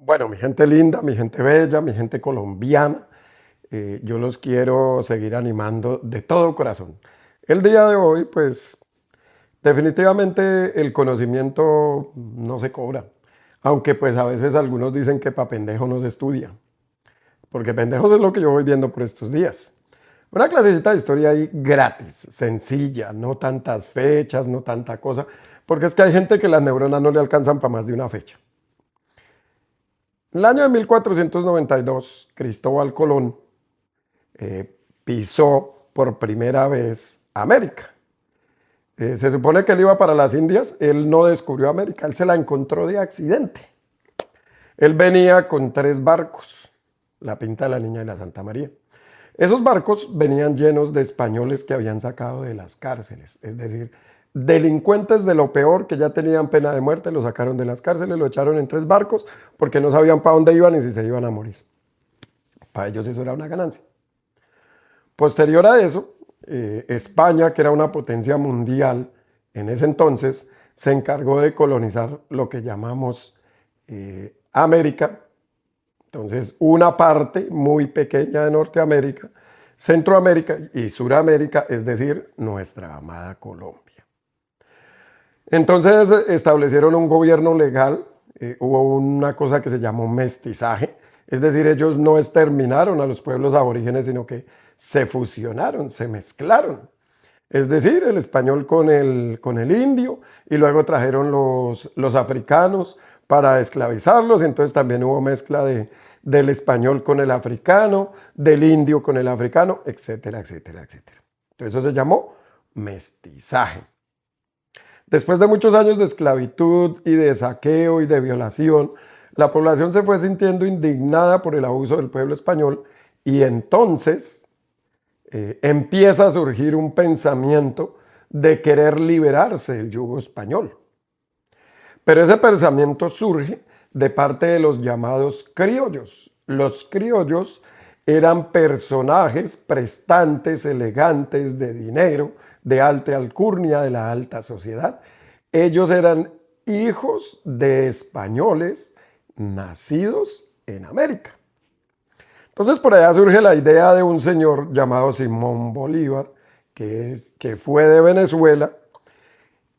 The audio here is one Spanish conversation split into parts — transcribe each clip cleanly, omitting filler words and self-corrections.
Bueno, mi gente linda, mi gente bella, mi gente colombiana, yo los quiero seguir animando de todo corazón. El día de hoy, pues definitivamente el conocimiento no se cobra, aunque pues a veces algunos dicen que para pendejo no se estudia, porque pendejos es lo que yo voy viendo por estos días. Una clasecita de historia ahí gratis, sencilla, no tantas fechas, no tanta cosa, porque es que hay gente que las neuronas no le alcanzan para más de una fecha. En el año de 1492, Cristóbal Colón pisó por primera vez América. Se supone que él iba para las Indias, él no descubrió América, él se la encontró de accidente. Él venía con 3 barcos, la Pinta de la Niña y la Santa María. Esos barcos venían llenos de españoles que habían sacado de las cárceles, es decir, delincuentes de lo peor que ya tenían pena de muerte, lo sacaron de las cárceles, lo echaron en 3 barcos porque no sabían para dónde iban y si se iban a morir. Para ellos eso era una ganancia. Posterior a eso, España, que era una potencia mundial en ese entonces, se encargó de colonizar lo que llamamos América. Entonces, una parte muy pequeña de Norteamérica, Centroamérica y Suramérica, es decir, nuestra amada Colombia. Entonces establecieron un gobierno legal, hubo una cosa que se llamó mestizaje, es decir, ellos no exterminaron a los pueblos aborígenes, sino que se fusionaron, se mezclaron. Es decir, el español con el indio, y luego trajeron los africanos para esclavizarlos, entonces también hubo mezcla del español con el africano, del indio con el africano, etcétera, etcétera, etcétera. Entonces eso se llamó mestizaje. Después de muchos años de esclavitud y de saqueo y de violación, la población se fue sintiendo indignada por el abuso del pueblo español y entonces empieza a surgir un pensamiento de querer liberarse del yugo español. Pero ese pensamiento surge de parte de los llamados criollos. Los criollos eran personajes prestantes, elegantes, de dinero, de alta alcurnia, de la alta sociedad. Ellos eran hijos de españoles nacidos en América. Entonces por allá surge la idea de un señor llamado Simón Bolívar, que fue de Venezuela,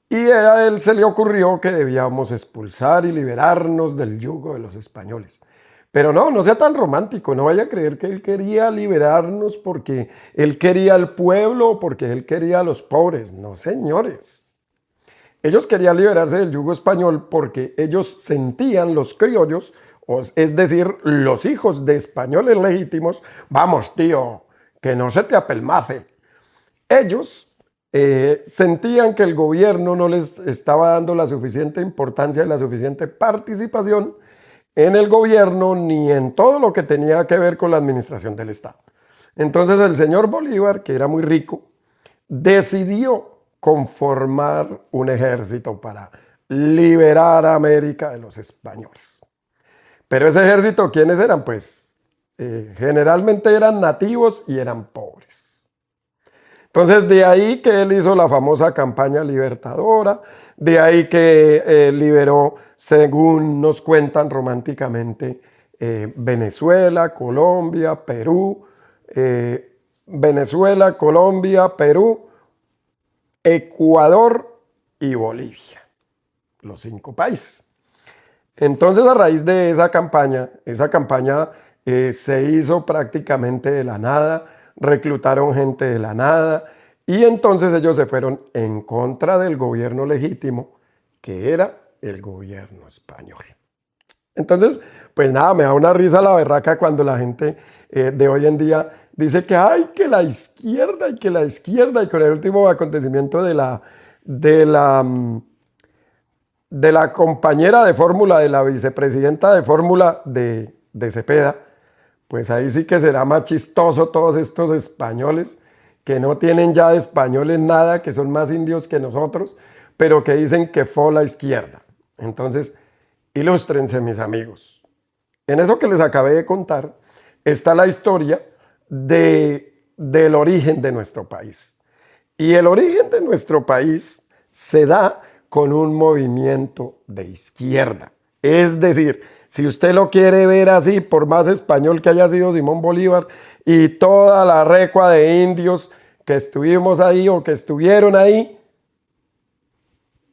y a él se le ocurrió que debíamos expulsar y liberarnos del yugo de los españoles. Pero no sea tan romántico, no vaya a creer que él quería liberarnos porque él quería al pueblo o porque él quería a los pobres. No, señores. Ellos querían liberarse del yugo español porque ellos sentían, los criollos, es decir, los hijos de españoles legítimos, vamos tío, que no se te apelmace. Ellos sentían que el gobierno no les estaba dando la suficiente importancia y la suficiente participación en el gobierno ni en todo lo que tenía que ver con la administración del Estado. Entonces el señor Bolívar, que era muy rico, decidió conformar un ejército para liberar a América de los españoles. Pero ese ejército, ¿quiénes eran? Pues generalmente eran nativos y eran pobres. Entonces de ahí que él hizo la famosa campaña libertadora, de ahí que liberó, según nos cuentan románticamente, Venezuela, Colombia, Perú, Ecuador y Bolivia, los 5 países. Entonces a raíz de esa campaña se hizo prácticamente de la nada, reclutaron gente de la nada y entonces ellos se fueron en contra del gobierno legítimo, que era el gobierno español. Entonces, pues nada, me da una risa la berraca cuando la gente de hoy en día dice que ay, que la izquierda y que la izquierda, y con el último acontecimiento de la compañera de fórmula, de la vicepresidenta de fórmula de Cepeda, pues ahí sí que será más chistoso todos estos españoles que no tienen ya de españoles nada, que son más indios que nosotros, pero que dicen que fue la izquierda. Entonces, ilústrense mis amigos. En eso que les acabé de contar está la historia del origen de nuestro país. Y el origen de nuestro país se da con un movimiento de izquierda. Es decir, si usted lo quiere ver así, por más español que haya sido Simón Bolívar y toda la recua de indios que estuvimos ahí o que estuvieron ahí,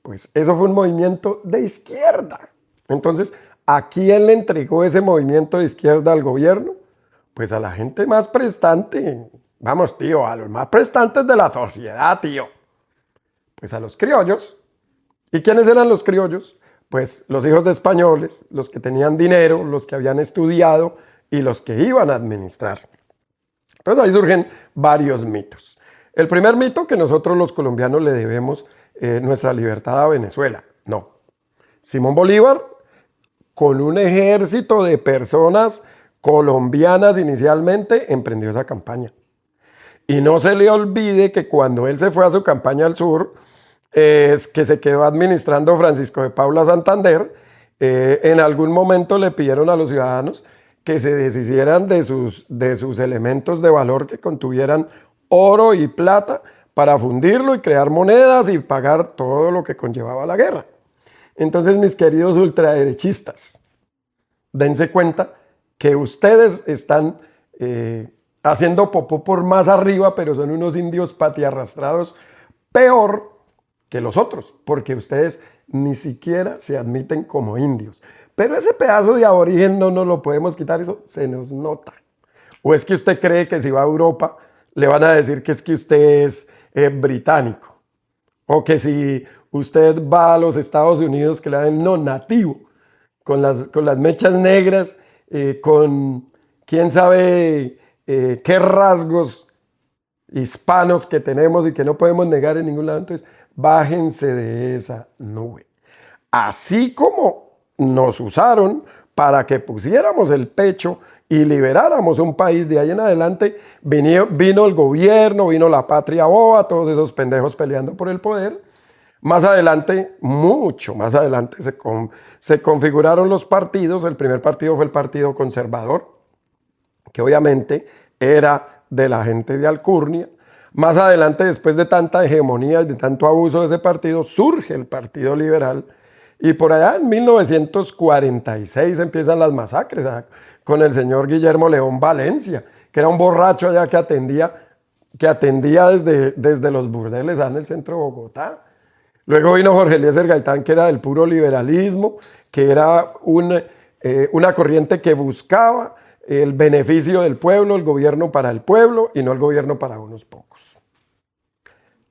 pues eso fue un movimiento de izquierda. Entonces, ¿a quién le entregó ese movimiento de izquierda al gobierno? Pues a la gente más prestante. Vamos, tío, a los más prestantes de la sociedad, tío. Pues a los criollos. ¿Y quiénes eran los criollos? Pues los hijos de españoles, los que tenían dinero, los que habían estudiado y los que iban a administrar. Entonces ahí surgen varios mitos. El primer mito, que nosotros los colombianos le debemos nuestra libertad a Venezuela. No. Simón Bolívar, con un ejército de personas colombianas inicialmente, emprendió esa campaña. Y no se le olvide que cuando él se fue a su campaña al sur, es que se quedó administrando Francisco de Paula Santander, en algún momento le pidieron a los ciudadanos que se deshicieran de sus elementos de valor que contuvieran oro y plata para fundirlo y crear monedas y pagar todo lo que conllevaba la guerra. Entonces, mis queridos ultraderechistas, dense cuenta que ustedes están haciendo popó por más arriba, pero son unos indios patiarrastrados peor que los otros, porque ustedes ni siquiera se admiten como indios. Pero ese pedazo de aborigen no nos lo podemos quitar, eso se nos nota. ¿O es que usted cree que si va a Europa le van a decir que es que usted es británico? O que si usted va a los Estados Unidos que le dan no nativo, con las mechas negras, con quién sabe qué rasgos hispanos que tenemos y que no podemos negar en ningún lado. Entonces, bájense de esa nube. Así como nos usaron para que pusiéramos el pecho y liberáramos un país, de ahí en adelante vino el gobierno, vino la patria boba, todos esos pendejos peleando por el poder. Más adelante, mucho más adelante, se configuraron los partidos. El primer partido fue el Partido Conservador, que obviamente era de la gente de Alcurnia. Más adelante, después de tanta hegemonía y de tanto abuso de ese partido, surge el Partido Liberal. Y por allá en 1946 empiezan las masacres con el señor Guillermo León Valencia, que era un borracho allá que atendía desde los burdeles en el centro de Bogotá. Luego vino Jorge Eliezer Gaitán, que era del puro liberalismo, que era una corriente que buscaba el beneficio del pueblo, el gobierno para el pueblo y no el gobierno para unos pocos.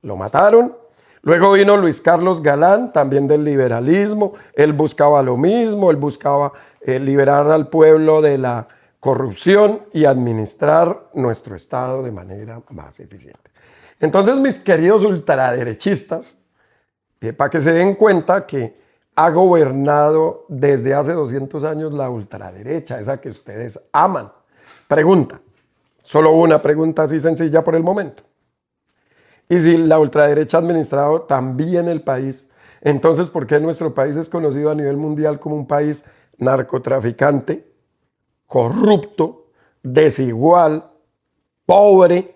Lo mataron. Luego vino Luis Carlos Galán, también del liberalismo. Él buscaba lo mismo, él buscaba liberar al pueblo de la corrupción y administrar nuestro Estado de manera más eficiente. Entonces, mis queridos ultraderechistas, para que se den cuenta que ha gobernado desde hace 200 años la ultraderecha, esa que ustedes aman. Pregunta, solo una pregunta así sencilla por el momento. Y si la ultraderecha ha administrado también el país, entonces ¿por qué nuestro país es conocido a nivel mundial como un país narcotraficante, corrupto, desigual, pobre?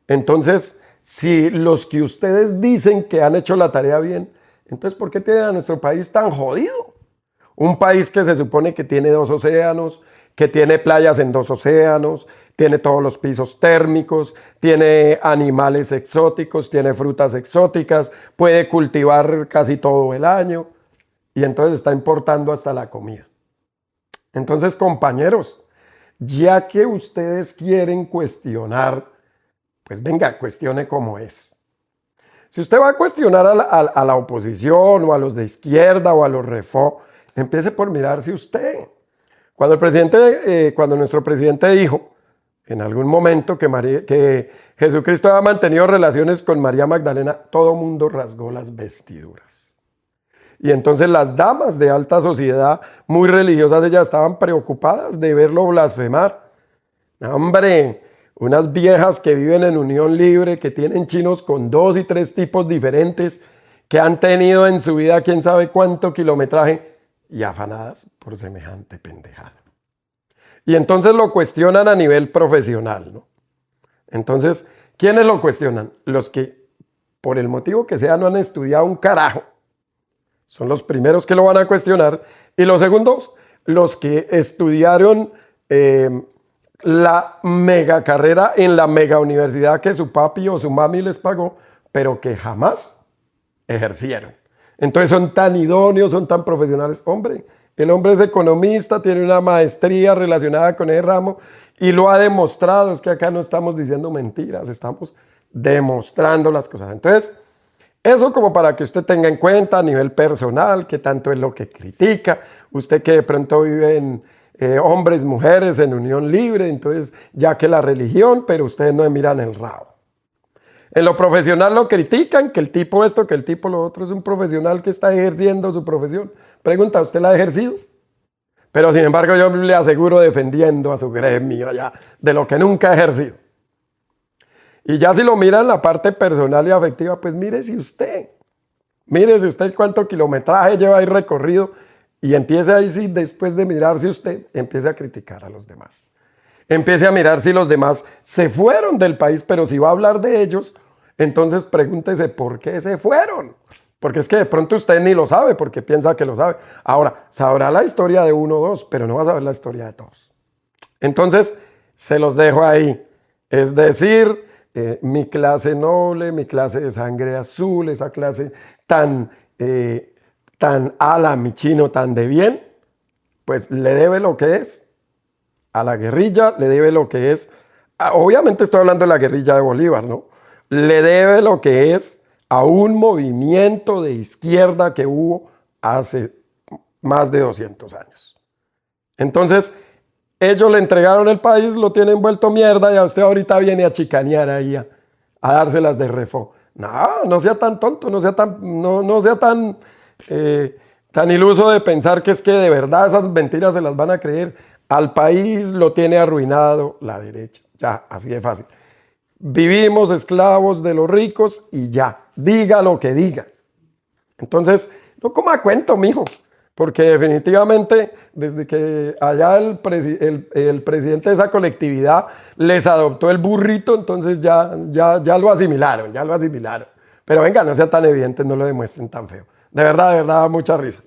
Entonces, si los que ustedes dicen que han hecho la tarea bien, entonces ¿por qué tienen a nuestro país tan jodido? Un país que se supone que tiene 2 océanos, que tiene playas en 2 océanos, tiene todos los pisos térmicos, tiene animales exóticos, tiene frutas exóticas, puede cultivar casi todo el año y entonces está importando hasta la comida. Entonces, compañeros, ya que ustedes quieren cuestionar, pues venga, cuestione como es. Si usted va a cuestionar a la oposición o a los de izquierda o a los refó, empiece por mirarse usted. Cuando nuestro presidente dijo en algún momento que Jesucristo había mantenido relaciones con María Magdalena, todo mundo rasgó las vestiduras. Y entonces las damas de alta sociedad, muy religiosas, ellas estaban preocupadas de verlo blasfemar. ¡Hombre! Unas viejas que viven en unión libre, que tienen chinos con 2 y 3 tipos diferentes, que han tenido en su vida quién sabe cuánto kilometraje, y afanadas por semejante pendejada. Y entonces lo cuestionan a nivel profesional, ¿no? Entonces, ¿quiénes lo cuestionan? Los que, por el motivo que sea, no han estudiado un carajo. son los primeros que lo van a cuestionar. Y los segundos, los que estudiaron la mega carrera en la mega universidad que su papi o su mami les pagó, pero que jamás ejercieron. Entonces son tan idóneos, son tan profesionales. Hombre, el hombre es economista, tiene una maestría relacionada con ese ramo y lo ha demostrado. Es que acá no estamos diciendo mentiras, estamos demostrando las cosas. Entonces, eso como para que usted tenga en cuenta a nivel personal, que tanto es lo que critica. Usted que de pronto vive en hombres, mujeres, en unión libre, entonces ya que la religión, pero ustedes no miran el rabo. En lo profesional lo critican, que el tipo esto, que el tipo lo otro. Es un profesional que está ejerciendo su profesión. Pregunta, ¿usted la ha ejercido? Pero sin embargo yo le aseguro defendiendo a su gremio ya de lo que nunca ha ejercido. Y ya si lo miran la parte personal y afectiva, pues mírese usted cuánto kilometraje lleva ahí recorrido y empiece ahí sí, después de mirarse usted, empiece a criticar a los demás. Empiece a mirar si los demás se fueron del país, pero si va a hablar de ellos, entonces pregúntese por qué se fueron. Porque es que de pronto usted ni lo sabe porque piensa que lo sabe. Ahora, sabrá la historia de uno o dos, pero no va a saber la historia de todos. Entonces, se los dejo ahí. Es decir, mi clase noble, mi clase de sangre azul, esa clase tan ala, mi chino, tan de bien, pues le debe lo que es a la guerrilla, le debe lo que es, obviamente estoy hablando de la guerrilla de Bolívar, ¿no? Le debe lo que es a un movimiento de izquierda que hubo hace más de 200 años. Entonces, ellos le entregaron el país, lo tienen vuelto mierda y a usted ahorita viene a chicanear ahí, a dárselas de refo. No, no sea tan tonto, no sea tan iluso de pensar que es que de verdad esas mentiras se las van a creer. Al país lo tiene arruinado la derecha, ya, así de fácil. Vivimos esclavos de los ricos y ya, diga lo que diga. Entonces, no coma cuento, mijo, porque definitivamente desde que allá el presidente de esa colectividad les adoptó el burrito, entonces ya lo asimilaron, Pero venga, no sea tan evidente, no lo demuestren tan feo. De verdad, mucha risa.